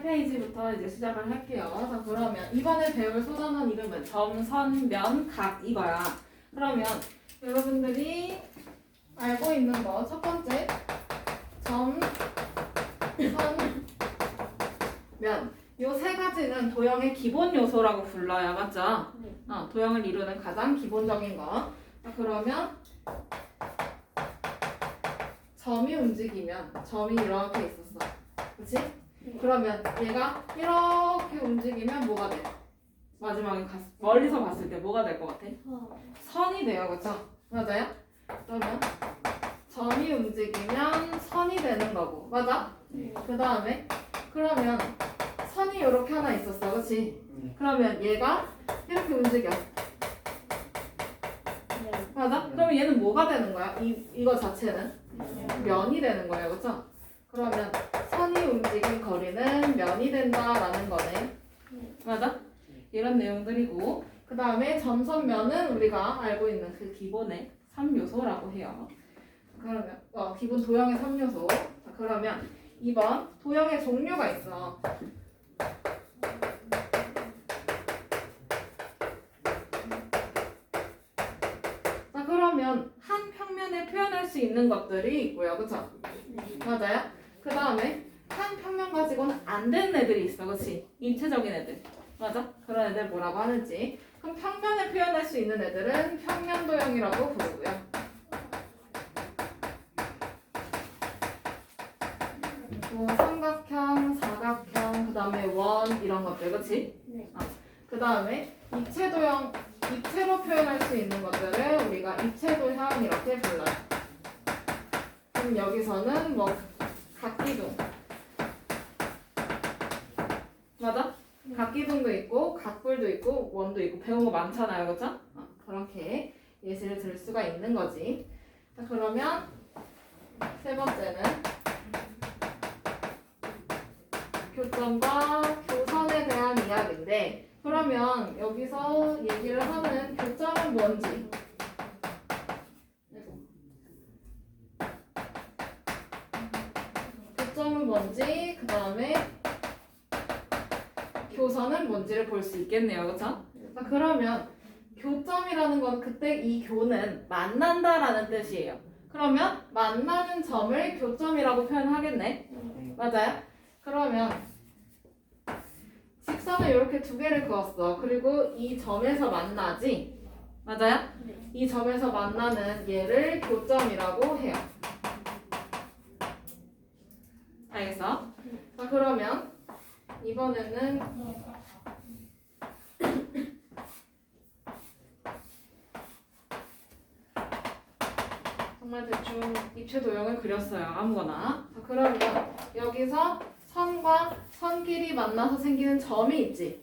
8페이지부터 이제 시작을 할게요. 자, 그러면 이번에 배울 소단원 이름은 점, 선, 면, 각 이거야. 그러면 여러분들이 알고 있는 거 첫 번째 점, 선, 면. 요 세 가지는 도형의 기본 요소라고 불러요. 맞죠? 도형을 이루는 가장 기본적인 거. 자, 그러면 점이 움직이면 점이 이렇게 있었어. 그치? 그러면 얘가 이렇게 움직이면 뭐가 돼? 마지막에 멀리서 봤을 때 뭐가 될 것 같아? 선이 돼요. 그쵸? 맞아요? 그러면 점이 움직이면 선이 되는 거고. 맞아? 그 다음에 그러면 선이 이렇게 하나 있었어. 그치? 그러면 얘가 이렇게 움직여. 맞아? 그러면 얘는 뭐가 되는 거야? 이거 자체는? 면이 되는 거예요. 그쵸? 그러면 선이 움직인 거리는 면이 된다라는 거네. 맞아? 이런 내용들이고 그 다음에 점선면은 우리가 알고 있는 그 기본의 3요소라고 해요. 그러면 기본 도형의 3요소. 자, 그러면 2번 도형의 종류가 있어. 자, 그러면 한 평면에 표현할 수 있는 것들이 있고요. 그쵸? 맞아요? 그 다음에 한 평면 가지고는 안 되는 애들이 있어. 그치? 입체적인 애들. 맞아? 그런 애들 뭐라고 하는지. 그럼 평면에 표현할 수 있는 애들은 평면도형이라고 부르고요. 뭐 삼각형, 사각형, 그 다음에 원 이런 것들. 그치? 그 다음에 입체도형, 입체로 표현할 수 있는 것들을 우리가 입체도형 이렇게 불러요. 그럼 여기서는 뭐 각기둥. 맞아? 각기둥도 있고 각불도 있고 원도 있고 배운 거 많잖아요. 그렇죠? 그렇게 예시를 들 수가 있는 거지. 자, 그러면 세 번째는 교점과 교선에 대한 이야기인데 그러면 여기서 얘기를 하는 교점은 뭔지 교점은 뭔지 그 다음에 교선은 뭔지를 볼 수 있겠네요. 그렇죠? 그러면 교점이라는 건 그때 이 교는 만난다라는 뜻이에요. 그러면 만나는 점을 교점이라고 표현하겠네. 맞아요? 그러면 직선을 이렇게 두 개를 그었어. 그리고 이 점에서 만나지. 맞아요? 이 점에서 만나는 얘를 교점이라고 해요. 알겠어? 자, 그러면 이번에는 정말 대충 입체 도형을 그렸어요. 아무거나. 자, 그러면 여기서 선과 선 길이 만나서 생기는 점이 있지.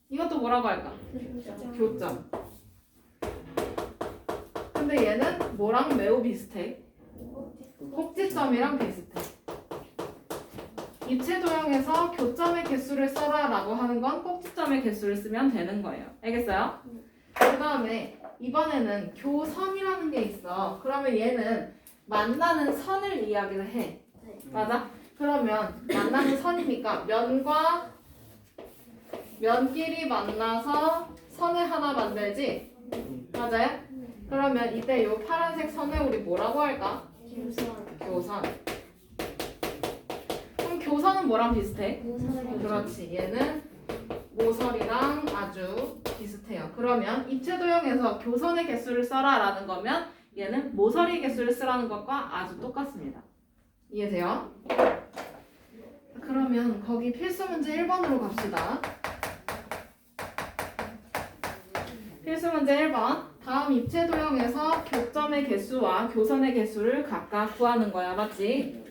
이것도 뭐라고 할까? 교점. 근데 얘는 뭐랑 매우 비슷해? 꼭지점이랑 비슷해. 입체 도형에서 교점의 개수를 써라 라고 하는 건 꼭지점의 개수를 쓰면 되는 거예요. 알겠어요? 그 다음에 이번에는 교선이라는 게 있어. 그러면 얘는 만나는 선을 이야기를 해. 맞아? 그러면 만나는 선이니까 면과 면끼리 만나서 선을 하나 만들지? 맞아요? 그러면 이때 이 파란색 선을 우리 뭐라고 할까? 교선. 그럼 교선은 뭐랑 비슷해? 그렇지. 얘는 모서리랑 아주 비슷해요. 그러면 입체도형에서 교선의 개수를 써라 라는 거면 얘는 모서리 개수를 쓰라는 것과 아주 똑같습니다. 이해돼요? 그러면 거기 필수 문제 1번으로 갑시다. 필수 문제 1번. 다음 입체도형에서 교점의 개수와 교선의 개수를 각각 구하는 거야. 맞지?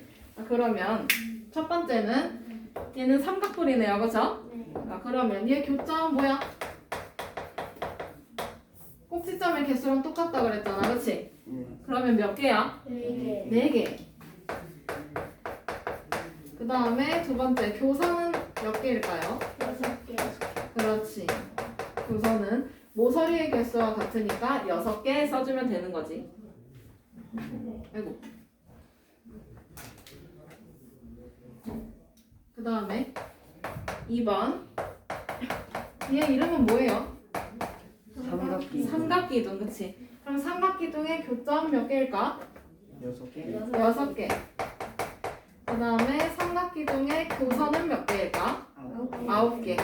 그러면 첫 번째는 얘는 삼각뿔이네요. 그쵸? 그러면 얘 교점은 뭐야? 꼭지점의 개수랑 똑같다 그랬잖아. 그치? 그러면 몇 개야? 4개. 4개. 그 다음에 두 번째 교선은 몇 개일까요? 6개. 그렇지. 교선은 모서리의 개수와 같으니까 6개 써주면 되는 거지. 아이고. 그 다음에 2번. 얘 이름은 뭐예요? 삼각기 삼각기둥, 그치? 그럼 삼각기둥의 교점 몇 개일까? 6개 6개. 그 다음에 삼각기둥의 교선은 몇 개일까? 9개.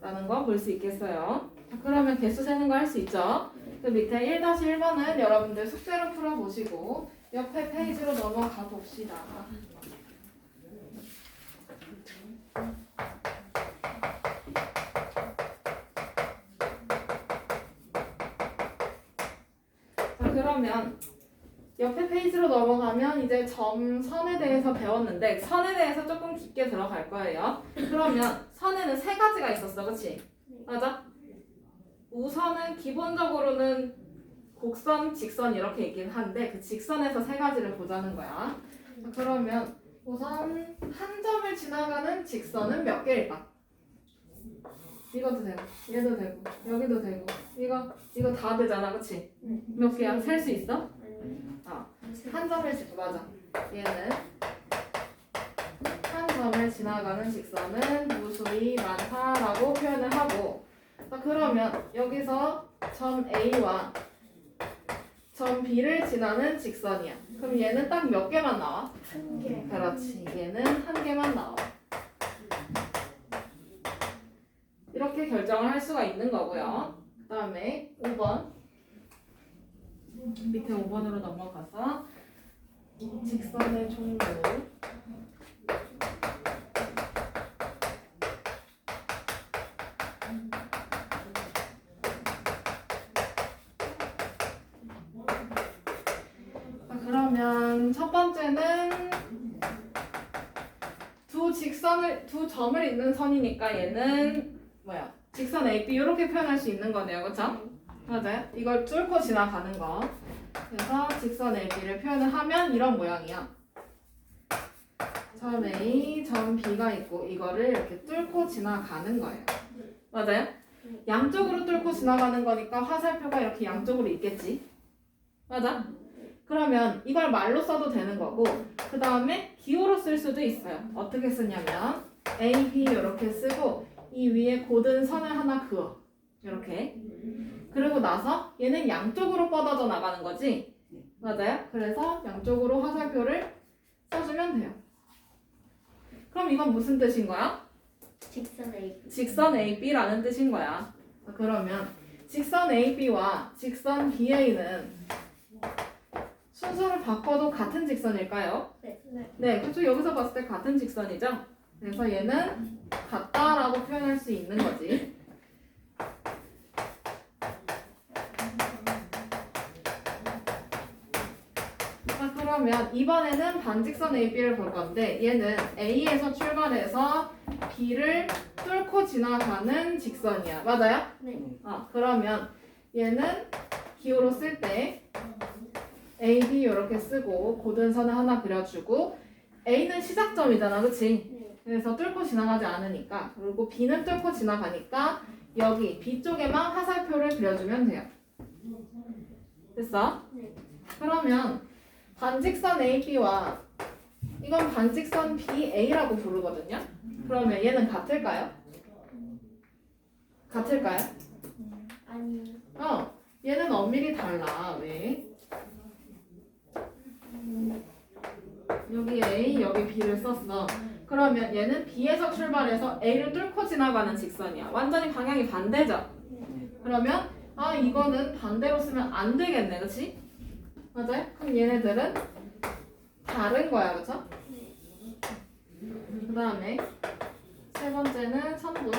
라는 거 볼 수 있겠어요. 자, 그러면 개수 세는 거 할 수 있죠? 그 밑에 1-1번은 여러분들 숙제로 풀어보시고 옆에 페이지로 넘어가 봅시다. 자, 그러면 옆에 페이지로 넘어가면 이제 점선에 대해서 배웠는데 선에 대해서 조금 깊게 들어갈 거예요. 그러면 선에는 세 가지가 있었어, 그치? 맞아? 우선은 기본적으로는 곡선, 직선 이렇게 있긴 한데 그 직선에서 세 가지를 보자는 거야. 자, 그러면 우선 한 점을 지나가는 직선은 몇 개일까? 이것도 되고, 얘도 되고, 여기도 되고, 이거 다 되잖아, 그치? 몇 개야? 셀 수 있어? 한 점을 맞아. 얘는 한 점을 지나가는 직선은 무수히 많다라고 표현을 하고, 자, 그러면 여기서 점 A와 점 B를 지나는 직선이야. 그럼 얘는 딱 몇 개만 나와? 한 개. 그렇지. 얘는 한 개만 나와. 이렇게 결정을 할 수가 있는 거고요. 그 다음에 5번. 밑에 5번으로 넘어가서 직선의 종류. 그러면 첫 번째는 두 점을 잇는 선이니까 얘는 뭐야? 직선 AB 이렇게 표현할 수 있는 거네요, 그렇죠? 맞아요. 이걸 뚫고 지나가는 거. 그래서 직선 AB를 표현을 하면 이런 모양이야. 점 A, 점 B가 있고 이거를 이렇게 뚫고 지나가는 거예요. 맞아요? 양쪽으로 뚫고 지나가는 거니까 화살표가 이렇게 양쪽으로 있겠지. 맞아? 그러면 이걸 말로 써도 되는 거고 그 다음에 기호로 쓸 수도 있어요. 어떻게 쓰냐면 A, B 이렇게 쓰고 이 위에 고든 선을 하나 그어. 이렇게. 그리고 나서 얘는 양쪽으로 뻗어져 나가는 거지. 맞아요? 그래서 양쪽으로 화살표를 써주면 돼요. 그럼 이건 무슨 뜻인 거야? 직선 A. 직선 AB라는 뜻인 거야. 그러면 직선 AB와 직선 BA는 순서를 바꿔도 같은 직선일까요? 네. 네, 그렇죠. 여기서 봤을 때 같은 직선이죠. 그래서 얘는 같다라고 표현할 수 있는 거지. 자, 그러면 이번에는 반직선 AB를 볼 건데 얘는 A에서 출발해서 B를 뚫고 지나가는 직선이야. 맞아요? 네. 그러면 얘는 기호로 쓸 때 AB 이렇게 쓰고 고든선을 하나 그려주고 A는 시작점이잖아, 그치? 네. 그래서 뚫고 지나가지 않으니까 그리고 B는 뚫고 지나가니까 여기 B 쪽에만 화살표를 그려주면 돼요. 됐어? 네. 그러면 반직선 AB와 이건 반직선 BA라고 부르거든요. 그러면 얘는 같을까요? 같을까요? 아니요. 얘는 엄밀히 달라. 왜? 여기 A, 여기 B를 썼어. 그러면 얘는 B에서 출발해서 A를 뚫고 지나가는 직선이야. 완전히 방향이 반대죠? 그러면 이거는 반대로 쓰면 안 되겠네, 그치? 맞아요? 그럼 얘네들은 다른 거야, 그쵸? 그 다음에 세 번째는 선분.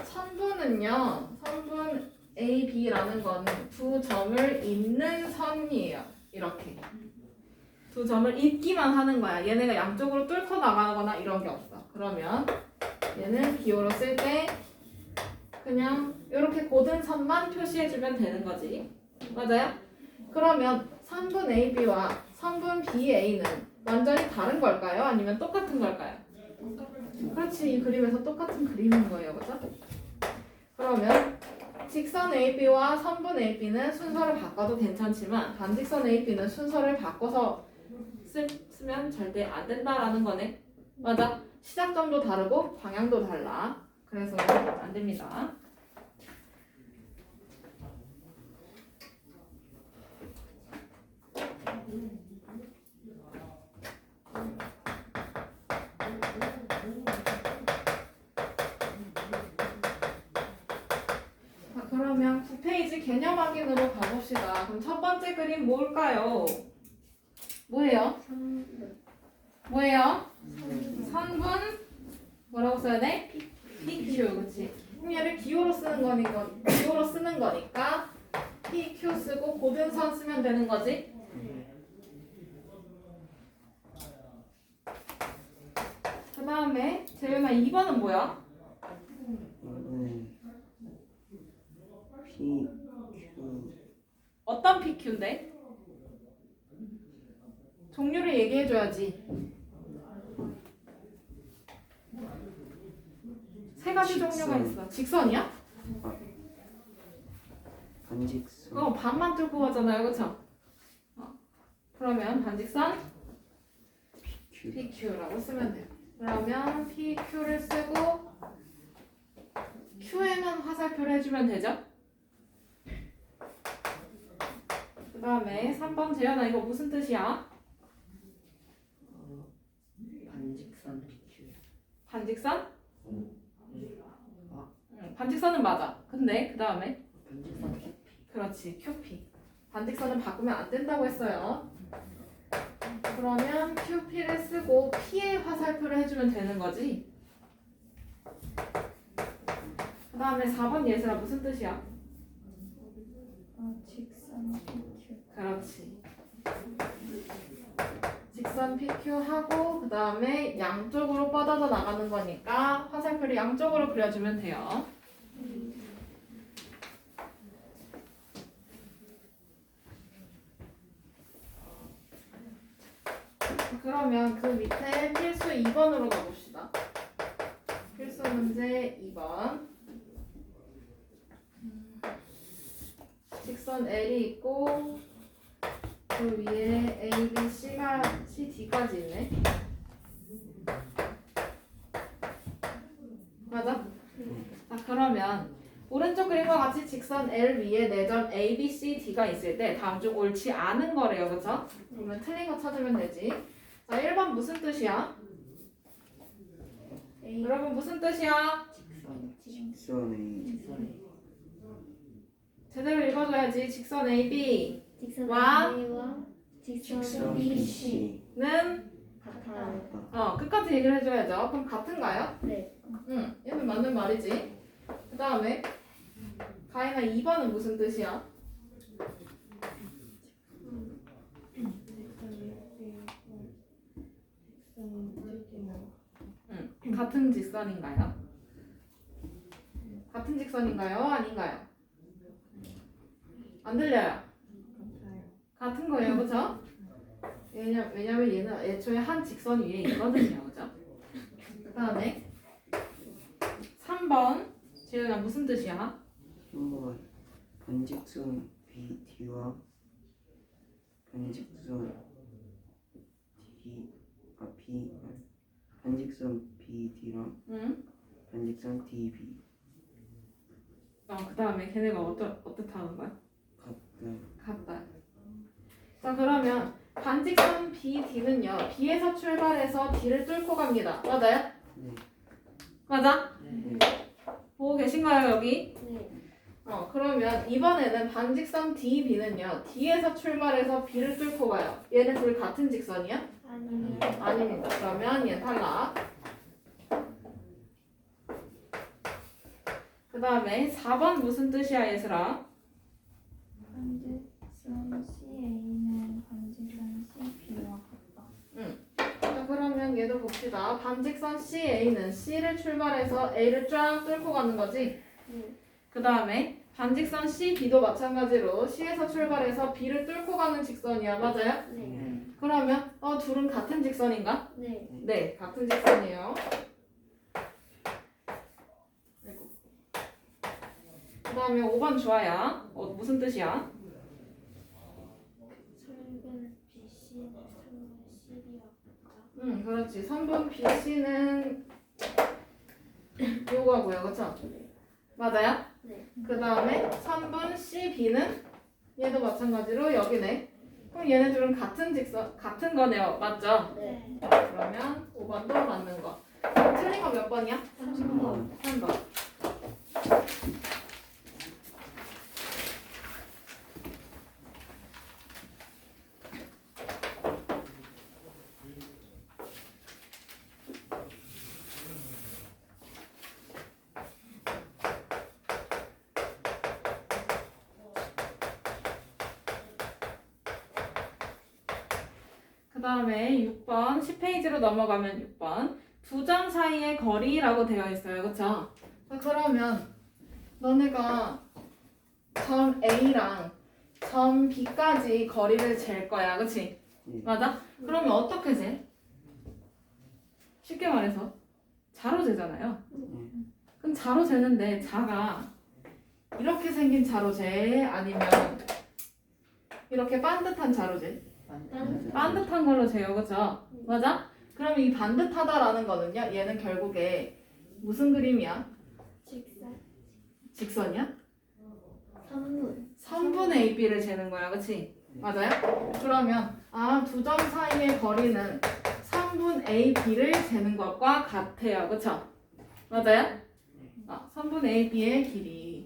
선분은요, 선분 A, B라는 거는 두 점을 잇는 선이에요. 이렇게. 두 점을 잇기만 하는 거야. 얘네가 양쪽으로 뚫고 나가거나 이런 게 없어. 그러면 얘는 기호로 쓸 때 그냥 이렇게 고든 선만 표시해주면 되는 거지. 맞아요? 그러면 선분 AB와 선분 BA는 완전히 다른 걸까요? 아니면 똑같은 걸까요? 그렇지. 이 그림에서 똑같은 그림인 거예요. 그죠? 그러면 직선 AB와 선분 AB는 순서를 바꿔도 괜찮지만 반직선 AB는 순서를 바꿔서 쓰면 절대 안 된다라는 거네. 맞아. 시작점도 다르고 방향도 달라. 그래서 안 됩니다. 자, 그러면 9페이지 개념 확인으로 가봅시다. 그럼 첫 번째 그림 뭘까요? 뭐예요? 뭐예요? 선분 뭐라고 써야 돼? PQ, 그치? 그럼 얘를 기호로 쓰는 거니까 PQ 쓰고 고등선 쓰면 되는 거지? 그 다음에 재윤아 2번은 뭐야? 이거는 PQ 어떤 PQ인데? 종류를 얘기해줘야지. 세 가지 직선. 종류가 있어. 직선이야? 반직선 반만 뚫고 가잖아요, 그쵸? 그러면 반직선 PQ PQ라고 쓰면 돼요. 그러면 PQ를 쓰고 Q에는 화살표를 해주면 되죠? 그 다음에 3번 재현아 이거 무슨 뜻이야? 반직선 PQ 반직선? 반직선은 맞아. 근데 그 다음에 반직선 QP 그렇지 QP. 반직선은 바꾸면 안 된다고 했어요. 그러면 QP를 쓰고 P에 화살표를 해주면 되는 거지. 그 다음에 4번 예슬아 무슨 뜻이야? 직선 PQ. 그렇지. 직선 PQ 하고 그 다음에 양쪽으로 뻗어져 나가는 거니까 화살표를 양쪽으로 그려주면 돼요. 그러면 그 밑에 필수 2번으로 가봅시다. 필수 문제 2번. 직선 L이 있고 그 위에 A, B, C가 C, D까지 있네. 맞아? 자 그러면 오른쪽 그림과 같이 직선 L 위에 내점 A, B, C, D가 있을 때 다음 중 옳지 않은 거래요, 그렇죠? 그러면 틀린 거 찾으면 되지. 자 1번 무슨 뜻이야? A 여러분 무슨 뜻이야? 직선의 제대로 읽어줘야지. 직선 AB 직선 와 A와 직선 직선 BC BC 는 같아요. 끝까지 얘기를 해줘야죠. 그럼 같은가요? 네. 응, 얘는 맞는 말이지. 그 다음에 가인아 2번은 무슨 뜻이야? 같은 직선인가요? 같은 직선인가요? 아닌가요? 안 들려요. 같은 거예요, 그렇죠? 왜냐면 얘는 애초에 한 직선 위에 있거든요, 그렇죠? 그 다음에 3번 지은아 무슨 뜻이야? 한번 반직선 BD와 반직선 반직선 BD랑 응? 반직선 DB 그 다음에 걔네가 어떻다는 거야? 같다. 같다. 자 그러면 반직선 BD는요 B에서 출발해서 D를 뚫고 갑니다. 맞아요? 네. 맞아? 네. 보고 계신가요 여기? 네. 그러면 이번에는 반직선 DB는요 D에서 출발해서 B를 뚫고 가요. 얘네 둘 같은 직선이야? 아니요. 아닙니다. 그러면 얘 탈락. 그 다음에 4번 무슨 뜻이야 얘들아? 반직선 CA는 반직선 CB와 같다. 자 그러면 얘도 봅시다. 반직선 CA는 C를 출발해서 A를 쫙 뚫고 가는 거지. 네. 그 다음에 반직선 CB도 마찬가지로 C에서 출발해서 B를 뚫고 가는 직선이야. 맞아요? 네. 그러면 둘은 같은 직선인가? 네. 네, 같은 직선이에요. 그 다음에 5번 주아야. 무슨 뜻이야? 설근 BC는 3분 12와 같다. 그렇지. 3번 BC는 요거고요. 그쵸? 맞아요? 네. 그 다음에 3번 CB는 얘도 마찬가지로 여기네. 그럼 얘네들은 같은 직선, 같은 거네요. 맞죠? 네. 그러면 5번도 맞는 거. 틀린 거 몇 번이야? 3번. 3번. 그 다음에 6번 10페이지로 넘어가면 6번 두 점 사이의 거리라고 되어 있어요. 그쵸? 그러면 너네가 점 A랑 점 B까지 거리를 잴 거야. 그치? 네. 맞아? 그러면 어떻게 재? 쉽게 말해서 자로 재잖아요. 그럼 자로 재는데 자가 이렇게 생긴 자로 재? 아니면 이렇게 반듯한 자로 재? 반듯한 걸로 재요. 그쵸? 맞아? 그럼 이 반듯하다라는 거는요. 얘는 결국에 무슨 그림이야? 직선. 직선이야? 3분. 3분의 AB를 재는 거야. 그치? 맞아요? 그러면 두 점 사이의 거리는 3분 AB를 재는 것과 같아요. 그쵸? 맞아요? 3분 AB의 길이.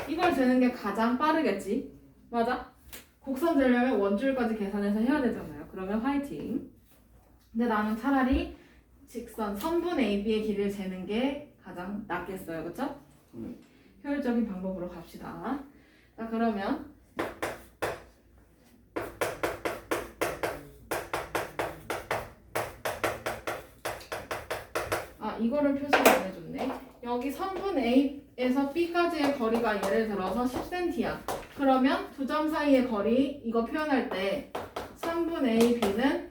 이걸 재는 게 가장 빠르겠지? 맞아? 곡선 재려면 원줄까지 계산해서 해야 되잖아요. 그러면 화이팅. 근데 나는 차라리 직선 3분 AB의 길이를 재는 게 가장 낫겠어요. 그쵸? 효율적인 방법으로 갑시다. 자, 그러면 이거를 표시 안 해줬네. 여기 3분 A에서 B까지의 거리가 예를 들어서 10cm야. 그러면 두 점 사이의 거리 이거 표현할 때 3분 A, B는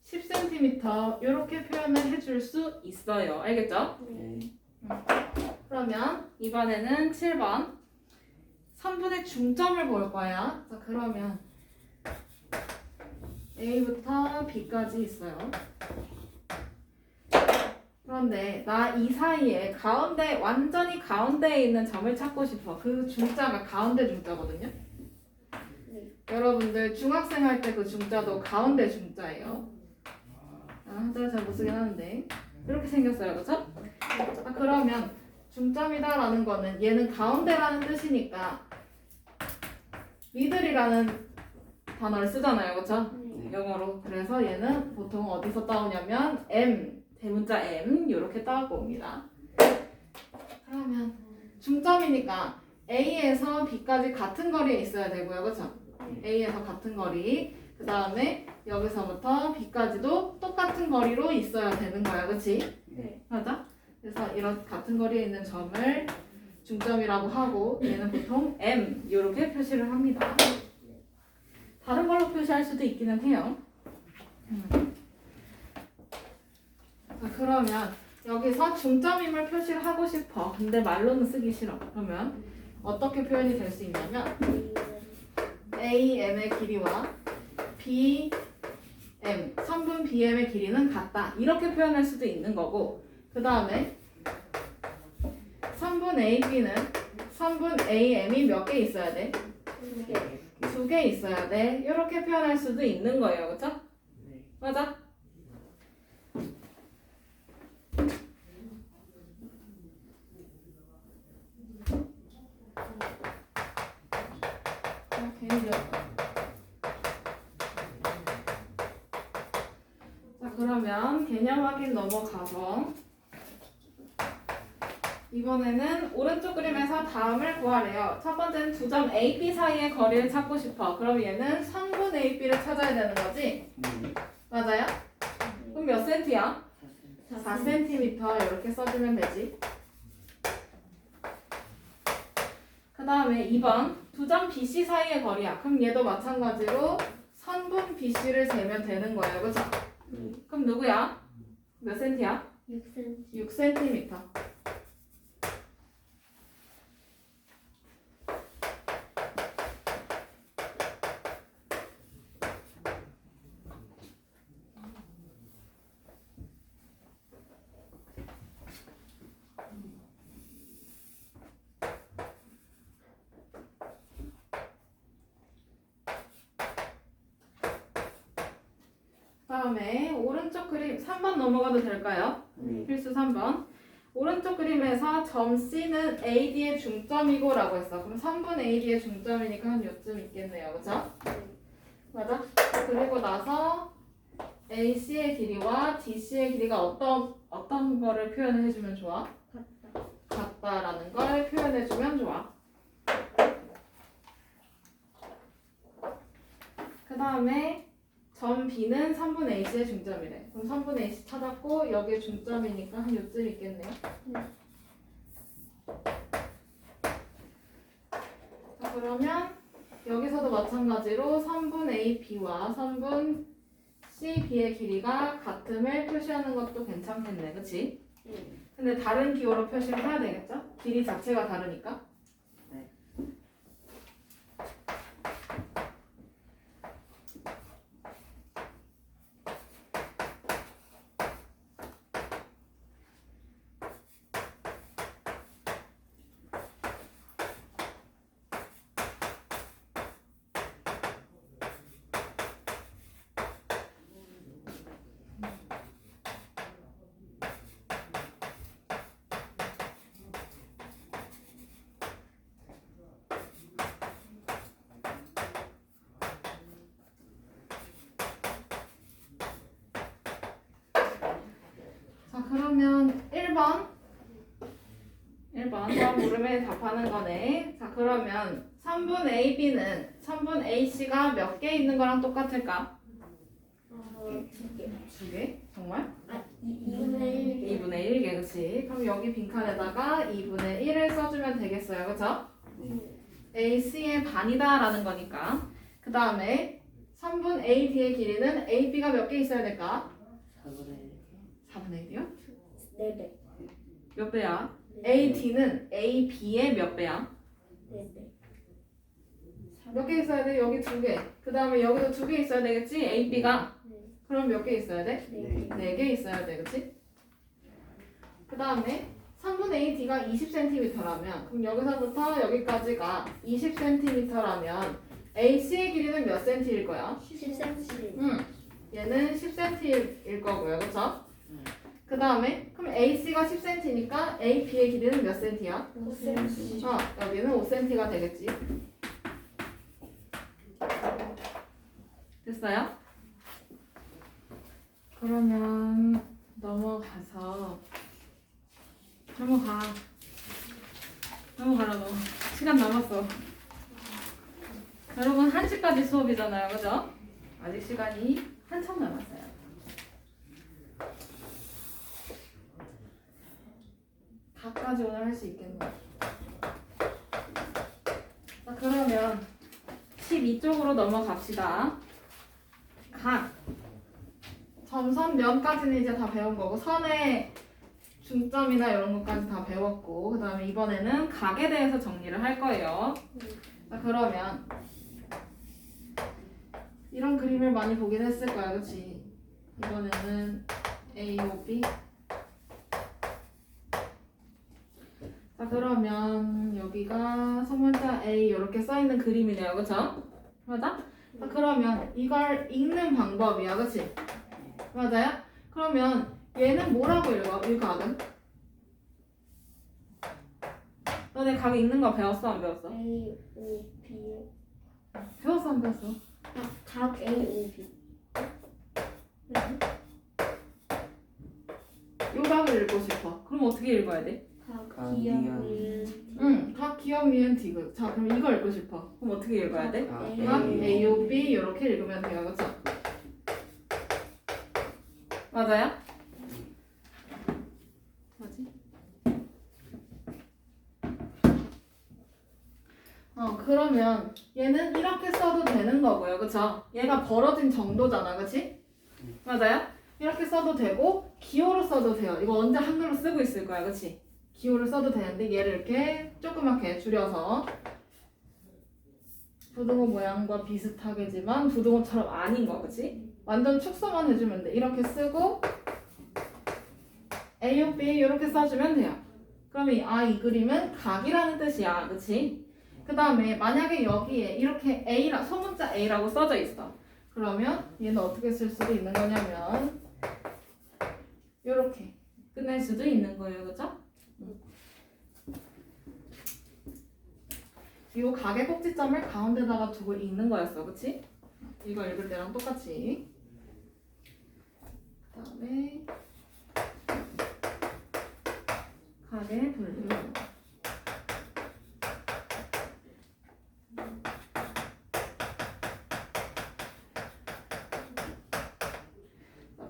10cm 이렇게 표현을 해줄 수 있어요. 알겠죠? 네. 그러면 이번에는 7번 3분의 중점을 볼 거야. 자, 그러면 A부터 B까지 있어요. 그런데 나 이 사이에 가운데 완전히 가운데에 있는 점을 찾고 싶어. 그 중자가 가운데 중자거든요. 여러분들 중학생 할 때 그 중자도 가운데 중자예요. 한자를 잘 못 쓰긴 하는데 이렇게 생겼어요. 그렇죠? 그러면 중점이다라는 거는 얘는 가운데라는 뜻이니까 미들이라는 단어를 쓰잖아요. 그렇죠? 네. 영어로. 그래서 얘는 보통 어디서 따오냐면 M, 대문자 M 이렇게 따고 옵니다. 그러면 중점이니까 A에서 B까지 같은 거리에 있어야 되고요. 그렇죠? A에서 같은 거리. 그 다음에 여기서부터 B까지도 똑같은 거리로 있어야 되는 거야. 그치? 네. 맞아? 그래서 이런 같은 거리에 있는 점을 중점이라고 하고 얘는 보통 M 이렇게 표시를 합니다. 다른 걸로 표시할 수도 있기는 해요. 자, 그러면 여기서 중점임을 표시를 하고 싶어. 근데 말로는 쓰기 싫어. 그러면 어떻게 표현이 될 수 있냐면 AM의 길이와 BM, 3분 BM의 길이는 같다. 이렇게 표현할 수도 있는 거고 그 다음에 3분 AB는 3분 AM이 몇 개 있어야 돼? 2개 있어야 돼. 이렇게 표현할 수도 있는 거예요. 그쵸? 네. 맞아? 괜히 지웠다. 자, 그러면 개념 확인 넘어가서 이번에는 오른쪽 그림에서 다음을 구하래요. 첫 번째는 두 점 A, B 사이의 거리를 찾고 싶어. 그럼 얘는 3분 A, B를 찾아야 되는 거지? 네. 맞아요? 그럼 몇 센티야? 4cm 이렇게 써주면 되지. 그 다음에 2번 두 점 BC 사이의 거리야. 그럼 얘도 마찬가지로 선분 BC를 재면 되는 거예요. 그죠? 네. 그럼 누구야? 몇 센티야? 6cm. 6cm. 다음에 오른쪽 그림 3번 넘어가도 될까요? 네. 필수 3번. 오른쪽 그림에서 점 C는 AD의 중점이고 라고 했어. 그럼 3분 AD의 중점이니까 한 요쯤 있겠네요. 그죠? 맞아? 그리고 나서 AC의 길이와 DC의 길이가 어떤 거를 표현을 해주면 좋아? 같다. 같다라는 걸 표현해주면 좋아. 그 다음에 점 B는 3분 AC의 중점이래. 그럼 3분 AC 찾았고 여기에 중점이니까 한 요쯤 있겠네요. 자, 그러면 여기서도 마찬가지로 3분 AB와 3분 CB의 길이가 같음을 표시하는 것도 괜찮겠네. 그치? 근데 다른 기호로 표시를 해야 되겠죠? 길이 자체가 다르니까. 자, 그러면 1번 다음 물음에 답하는 거네. 자, 그러면 3분 AB는 3분 AC가 몇 개 있는 거랑 똑같을까? 2개. 2개? 정말? 2분의 1개. 2분의 1개, 그치? 그럼 여기 빈칸에다가 2분의 1을 써주면 되겠어요, 그쵸? AC의 반이다 라는 거니까. 그 다음에 3분 AD의 길이는 AB가 몇 개 있어야 될까? 4분의 1이요? 4배. 몇 배야? AD는 AB의 몇 배야? 4배. 몇 개 있어야 돼? 여기 2개. 그 다음에 여기도 2개 있어야 되겠지? AB가. 그럼 몇 개 있어야 돼? 4개 있어야 돼, 그치? 그 다음에 3분의 AD가 20cm라면 그럼 여기서부터 여기까지가 20cm라면 AC의 길이는 몇 cm일 거야? 10cm. 얘는 10cm일 거고요, 그쵸? 그 다음에 그럼 AC가 10cm니까 AB의 길이는 몇 cm야? 5cm. 여기는 5cm가 되겠지. 됐어요? 그러면 넘어가라고. 시간 남았어. 여러분 1시까지 수업이잖아요, 그죠? 아직 시간이 한참 남았어요. 다까지 오늘 할 수 있겠네요. 자, 그러면 12쪽으로 넘어갑시다. 각 점선 면까지는 이제 다 배운 거고 선의 중점이나 이런 것까지 다 배웠고 그 다음에 이번에는 각에 대해서 정리를 할 거예요. 자, 그러면 이런 그림을 많이 보긴 했을 거야, 그치? 이번에는 AOB. 자, 그러면 여기가 소문자 A 이렇게 써있는 그림이네요, 그쵸? 맞아? 자, 그러면 이걸 읽는 방법이야, 그치? 맞아요? 그러면 얘는 뭐라고 읽어? 이 각은? 너네 각 읽는 거 배웠어, 안 배웠어? A, O, B. 배웠어, 안 배웠어? 각 A, O, B. 요 각을 읽고 싶어. 그럼 어떻게 읽어야 돼? 각 기억 응, 각 기억 니은 디귿. 자, 그럼 이거 읽고 싶어. 그럼 어떻게 읽어야 돼? 각 각 A, O, B 이렇게 읽으면 돼요, 그쵸? 맞아요? 뭐지? 그러면 얘는 이렇게 써도 되는 거고요, 그쵸? 얘가 벌어진 정도잖아, 그치? 맞아요? 이렇게 써도 되고 기호로 써도 돼요. 이거 언제 한글로 쓰고 있을 거야, 그치? 기호를 써도 되는데 얘를 이렇게 조그맣게 줄여서 부등호 모양과 비슷하게지만 부등호처럼 아닌 거, 그치? 완전 축소만 해주면 돼. 이렇게 쓰고 A, O, B 이렇게 써주면 돼요. 그럼 이 그림은 각이라는 뜻이야, 그치? 그 다음에 만약에 여기에 이렇게 소문자 A라고 써져 있어. 그러면 얘는 어떻게 쓸 수도 있는 거냐면 이렇게 끝낼 수도 있는 거예요. 그죠? 이 각의 꼭지점을 가운데다가 두고 읽는 거였어. 그치? 이거 읽을 때랑 똑같이. 그 다음에 각의 분류.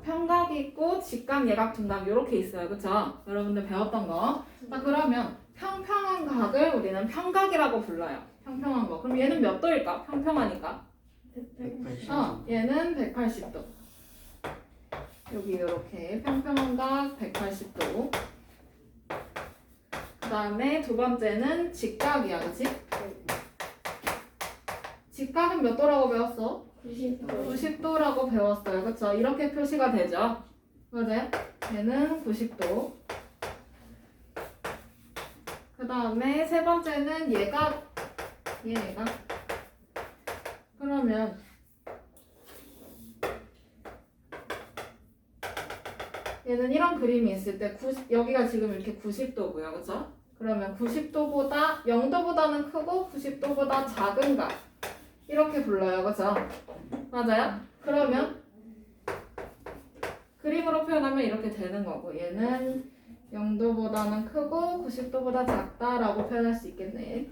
평각이 있고 직각, 예각, 둔각 이렇게 있어요. 그쵸? 여러분들 배웠던 거. 자, 그러면 평평한 각을 우리는 평각이라고 불러요. 평평한 거. 그럼 얘는 몇 도일까? 평평하니까. 180. 얘는 180도. 여기 이렇게 평평한 각 180도. 그 다음에 두 번째는 직각이야. 그치? 직각은 몇 도라고 배웠어? 90도. 90도라고 배웠어요. 그쵸? 이렇게 표시가 되죠? 맞아요? 얘는 90도. 그 다음에 세 번째는 예각. 예각. 그러면 얘는 이런 그림이 있을 때 여기가 지금 이렇게 90도고요. 그쵸? 그러면 90도보다 0도보다는 크고 90도보다 작은 각. 이렇게 불러요. 그쵸? 맞아요? 그러면 그림으로 표현하면 이렇게 되는 거고 얘는 0도보다는 크고 90도보다 작다라고 표현할 수 있겠네.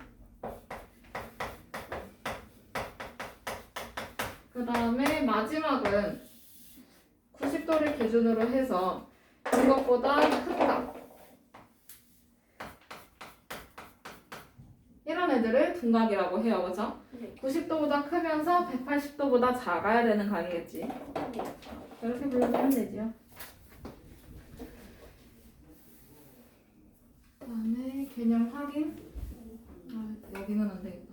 그 다음에 마지막은 90도를 기준으로 해서 이것보다 큰 각. 이런 애들을 둔각이라고 해요. 그죠? 90도보다 크면서 180도보다 작아야 되는 각이겠지. 이렇게 불러주면 되죠. 그 다음에 개념 확인. 여기는 안 되겠다.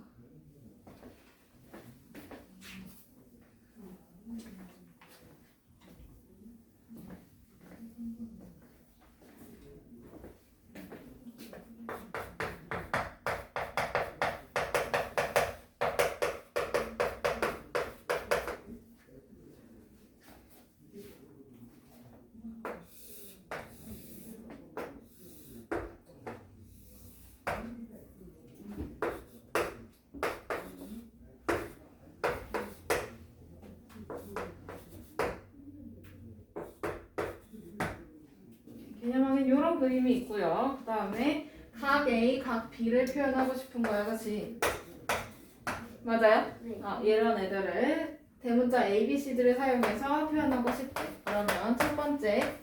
개념하면 이런 그림이 있고요. 그 다음에 각 A, 각 B를 표현하고 싶은 거야. 그치? 맞아요? 네. 이런 애들을 대문자 A, B, C들을 사용해서 표현하고 싶대. 그러면 첫 번째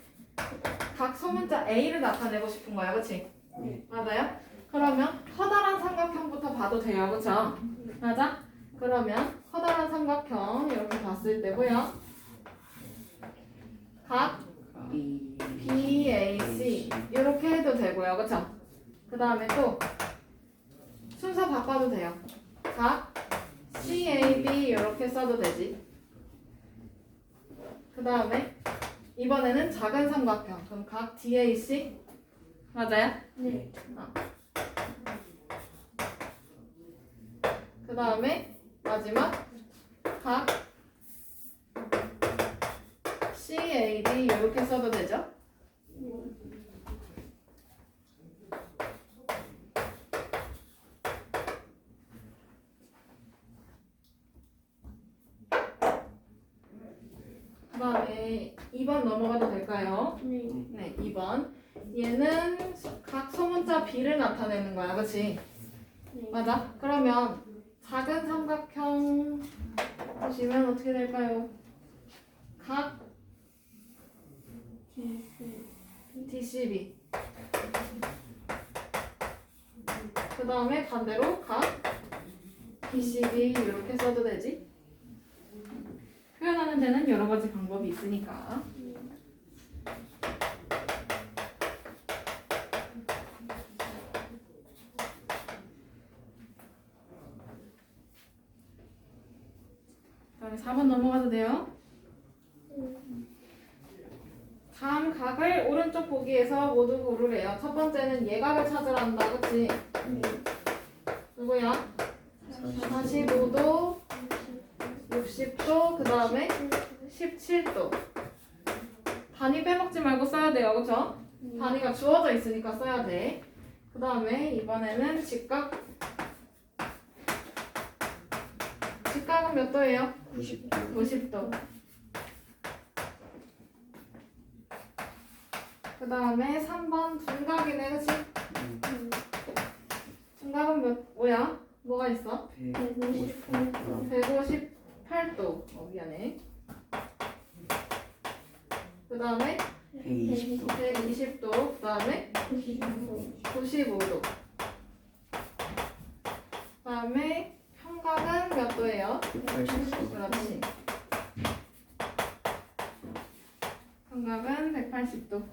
각 소문자 A를 나타내고 싶은 거야. 그치? 네. 맞아요? 그러면 커다란 삼각형부터 봐도 돼요. 그쵸? 맞아? 그러면 커다란 삼각형 이렇게 봤을 때고요. 각 B, A, C 이렇게 해도 되고요. 그쵸? 그 다음에 또 순서 바꿔도 돼요. 각 C, A, B 이렇게 써도 되지. 그 다음에 이번에는 작은 삼각형. 그럼 각 D, A, C 맞아요? 네. 그 다음에 마지막 각 C, A, D 이렇게 써도 되죠? 그 다음에 2번 넘어가도 될까요? 네. 네, 2번. 얘는 각 소문자 B를 나타내는 거야, 그치? 네. 맞아? 그러면 작은 삼각형 보시면 어떻게 될까요? 각 DCB. 그 다음에 반대로 각 BCB 이렇게 써도 되지? 표현하는 데는 여러 가지 방법이 있으니까. 그다음에 4번 넘어가도 돼요. 다음 각을 오른쪽 보기에서 모두 고르래요. 첫 번째는 예각을 찾으란다. 그치? 누구야? 45도, 90도, 그 다음에 17도. 단위 빼먹지 말고 써야 돼요, 그쵸? 단위가 주어져 있으니까 써야 돼. 그 다음에 이번에는 직각. 직각은 몇 도예요? 90도. 90도. 그 다음에 3번 둔각이네, 그치? 둔각은 뭐야? 뭐가 있어? 158도. 158도. 미안해. 그 다음에 120도. 120도. 그 다음에 95도. 그 다음에 평각은 몇 도예요? 180도. 그렇지. 평각은 180도.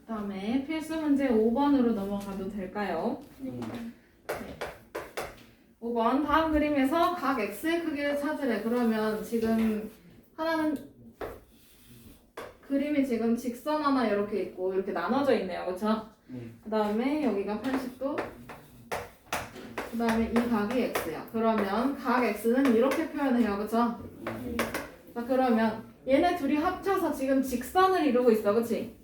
그 다음에 필수 문제 5번으로 넘어가도 될까요? 5번 다음 그림에서 각 x의 크기를 찾으래. 그러면 지금 하나는 그림이 지금 직선 하나 이렇게 있고 이렇게 나눠져 있네요. 그쵸? 그 다음에 여기가 80도. 그 다음에 이 각이 x야. 그러면 각 x는 이렇게 표현해요. 그쵸? 자, 그러면 얘네 둘이 합쳐서 지금 직선을 이루고 있어. 그치?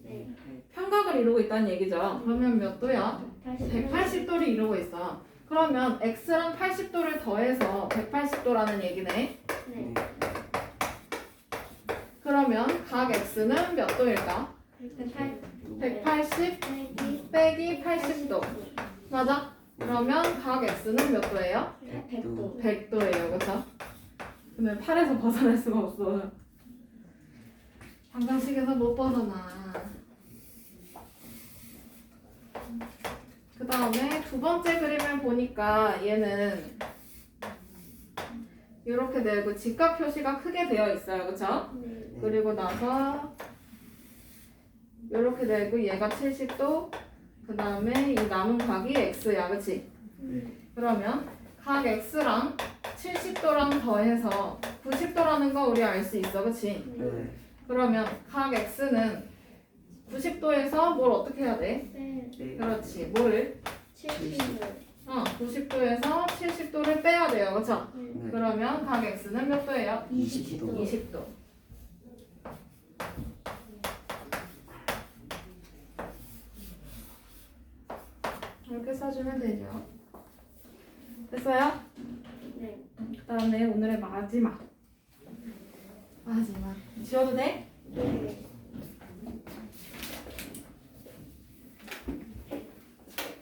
평각을 이루고 있다는 얘기죠. 그러면 몇 도야? 180도를 이루고 있어. 그러면 x랑 80도를 더해서 180도라는 얘기네. 그러면 각 x는 몇 도일까? 180 빼기 80도. 맞아? 그러면 각 x는 몇 도예요? 100도. 100도예요. 그쵸? 근데 8에서 벗어날 수가 없어. 방정식에서 못 벗어나. 그 다음에 두 번째 그림을 보니까 얘는 이렇게 되고 직각 표시가 크게 되어 있어요. 그쵸? 그리고 나서 이렇게 되고 얘가 70도. 그 다음에 이 남은 각이 x야. 그치? 그러면 각 x랑 70도랑 더해서 90도라는 거 우리 알 수 있어. 그치? 그러면 각 x는 90도에서 뭘 어떻게 해야 돼? 그렇지. 뭐를? 70도. 90도에서 70도를 빼야 돼요. 그쵸? 그러면 각 x는 몇 도예요? 20도. 20도. 이렇게 써주면 되죠. 됐어요? 네. 그 다음에 오늘의 마지막. 지워도 돼? 네.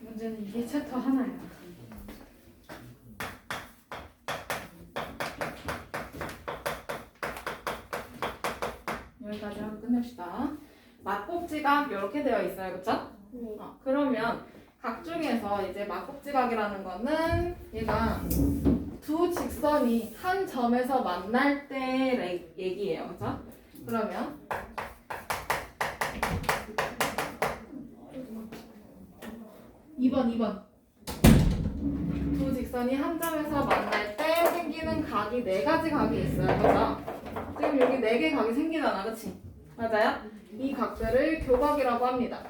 문제는 이게 챕터 하나야. 여기까지 하고 끝냅시다. 막곡지각 이렇게 되어 있어요. 그쵸? 네. 그러면 각 중에서 이제 막곡지각이라는 거는 얘가 두 직선이 한 점에서 만날 때 얘기예요. 그쵸? 그러면 (2번) 두 직선이 한 점에서 만날 때 생기는 각이 네 가지 각이 있어요. 그죠? 지금 여기 네 개 각이 생기잖아. 그치? 맞아요? 이 각들을 교각이라고 합니다.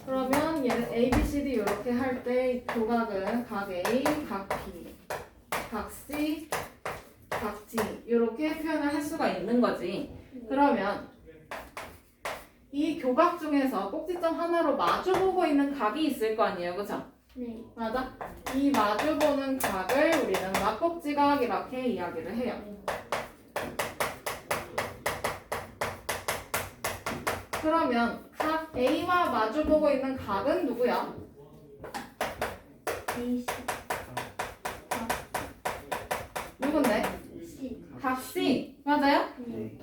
그러면 얘는 A, B, C, D 이렇게 할 때 교각은 각 A, 각 B, 각 C, 각 D 이렇게 표현을 할 수가 있는 거지. 그러면 이 교각 중에서 꼭지점 하나로 마주보고 있는 각이 있을 거 아니에요. 그죠? 네. 맞아? 이 마주보는 각을 우리는 막곡지각 이렇게 이야기를 해요. 그러면 각 A와 마주보고 있는 각은 누구야? A, 누군데? C. 각 C. 맞아요? 네.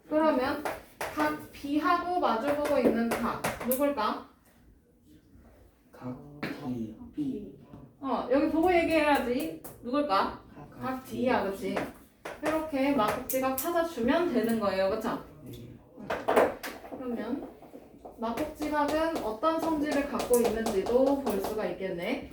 그러면 각 B하고 마주보고 있는 각 누굴까? 각 D, B. 여기 보고 얘기해야지. 누굴까? 각 D야, 그치? 이렇게 막곡지각 찾아주면 되는 거예요, 그쵸? 그러면 막곡지각은 어떤 성질을 갖고 있는지도 볼 수가 있겠네.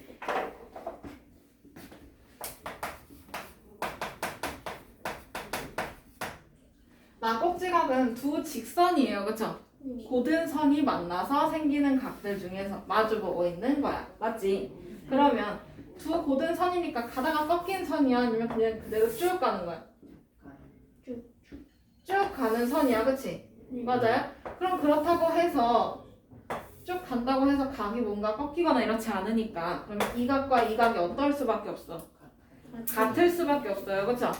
막꼭지각은 두 직선이에요. 그쵸? 네. 고든 선이 만나서 생기는 각들 중에서 마주보고 있는 거야. 맞지? 그러면 두 고든 선이니까 가다가 꺾인 선이야? 아니면 그냥 그대로 쭉 가는 거야? 쭉 가는 선이야. 그치? 네. 맞아요? 그럼 그렇다고 해서 쭉 간다고 해서 각이 뭔가 꺾이거나 이렇지 않으니까 그러면 이 각과 이 각이 어떨 수밖에 없어? 같을 수밖에 없어요. 그쵸?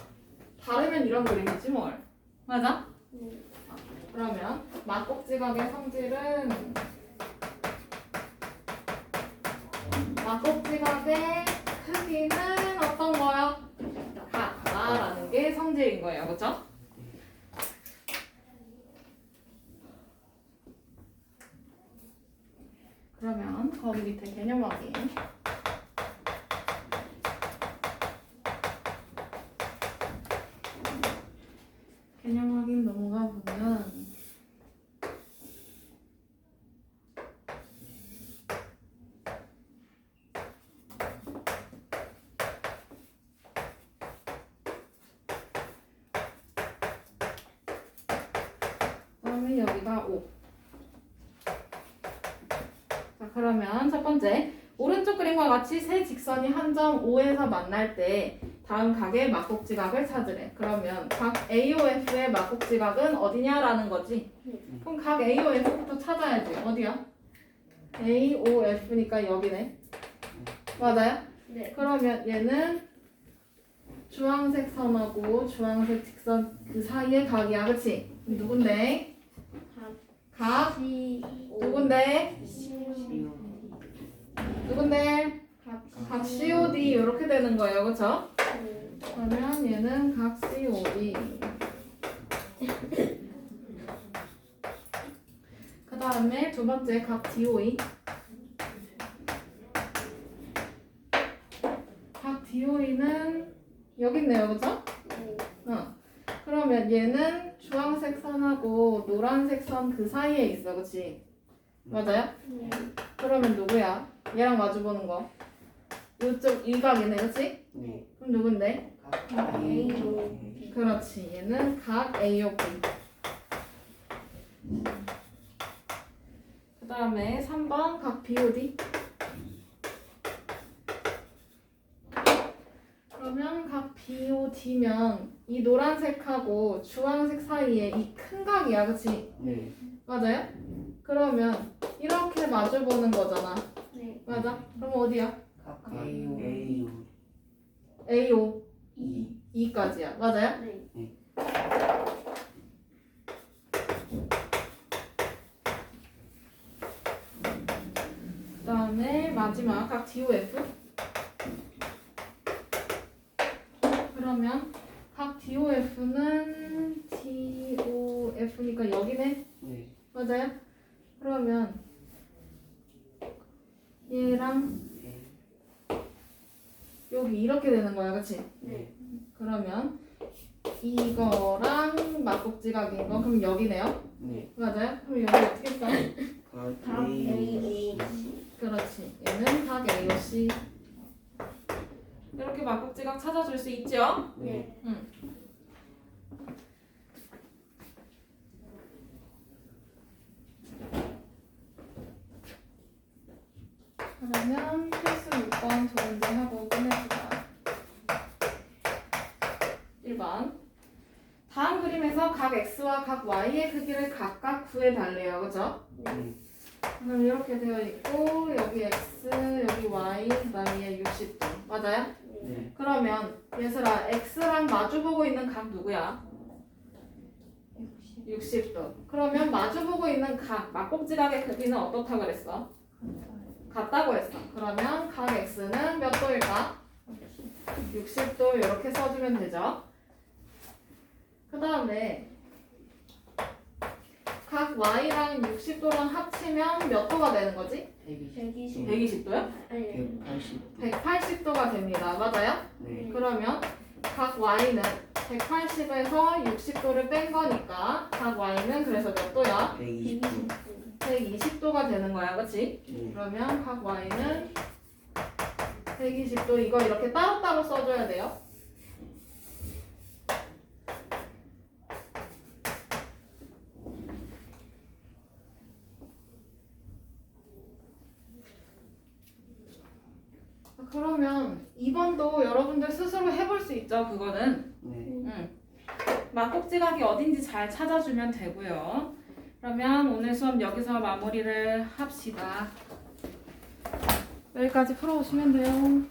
다르면 이런 그림이지 뭘. 맞아? 네. 그러면 막꼭지각의 성질은 막꼭지각의 크기는 어떤 거야? 같다라는 게 성질인 거예요. 그쵸? 그러면 거기 밑에 개념 확인. 개념 확인 넘어가 보면 그다음에 여기가 5. 자, 그러면 첫 번째 오른쪽 그림과 같이 세 직선이 한 점 O에서 만날 때 다음 각의 막꼭지각을 찾으래. 그러면 각 AOF의 막꼭지각은 어디냐라는 거지. 그럼 각 AOF부터 찾아야지. 어디야? AOF니까 여기네. 맞아요? 네. 그러면 얘는 주황색 선하고 주황색 직선 그 사이의 각이야. 그치? 누군데? 각 누군데? 누군데? 각 COD 이렇게 되는 거예요. 그쵸? 그러면 얘는 각 COD. 그 다음에 두 번째 각 DOE. 각 DOE는 여기 있네요. 그쵸? 그러면 얘는 주황색 선하고 노란색 선 그 사이에 있어. 그치? 맞아요? 그러면 누구야? 얘랑 마주보는 거. 이쪽 이 각이네. 그치? 네. 그럼 누군데? AO. 그렇지. 얘는 각 AOB. 그 다음에 3번 각 BOD. 그러면 각 BOD면 이 노란색하고 주황색 사이에 이 큰 각이야. 그치? 네. 맞아요? 그러면 이렇게 마주보는 거잖아. 네. 맞아? 그럼 어디야? AO AO. 2. 2까지야. 맞아요? 네. 그 다음에 마지막 각 DOF. 그러면 각 DOF는 DOF니까 여기네. 네. 맞아요? 그러면 얘랑 네. 여기 이렇게 되는 거야. 그치? 네. 그러면 이거랑 막꼭지각인 거 그럼 여기네요. 네. 맞아요? 그럼 여기 어떻게 써? 각 AO. 그렇지. 얘는 각 AOC. 이렇게 막꼭지각 찾아줄 수 있죠? 네. 그러면 필수 6번 두 문제 하고 끝냅시다. 1번. 다음 그림에서 각 X와 각 Y의 크기를 각각 구해달래요. 그죠? 네. 그럼 이렇게 되어 있고 여기 X, 여기 Y, 그 다음에 60도. 맞아요? 네. 그러면 얘들아 X랑 마주보고 있는 각 누구야? 60도. 그러면 마주보고 있는 각, 막꼭지각의 크기는 어떻다고 그랬어? 같다고 했어. 그러면 각 X는 몇 도일까? 60도 이렇게 써주면 되죠. 그 다음에 각 Y랑 60도랑 합치면 몇 도가 되는 거지? 120. 120도요? 아니. 180. 180도가 됩니다. 맞아요? 네. 그러면 각 Y는 180에서 60도를 뺀 거니까 각 Y는 그래서 몇 도야? 120도. 120도가 되는 거야. 그치? 네. 그러면 각 Y는 120도 이거 이렇게 따로따로 써줘야 돼요. 계산도 여러분들 스스로 해볼 수 있죠. 그거는. 네. 막꼭지각이 어딘지 잘 찾아주면 되고요. 그러면 오늘 수업 여기서 마무리를 합시다. 여기까지 풀어오시면 돼요.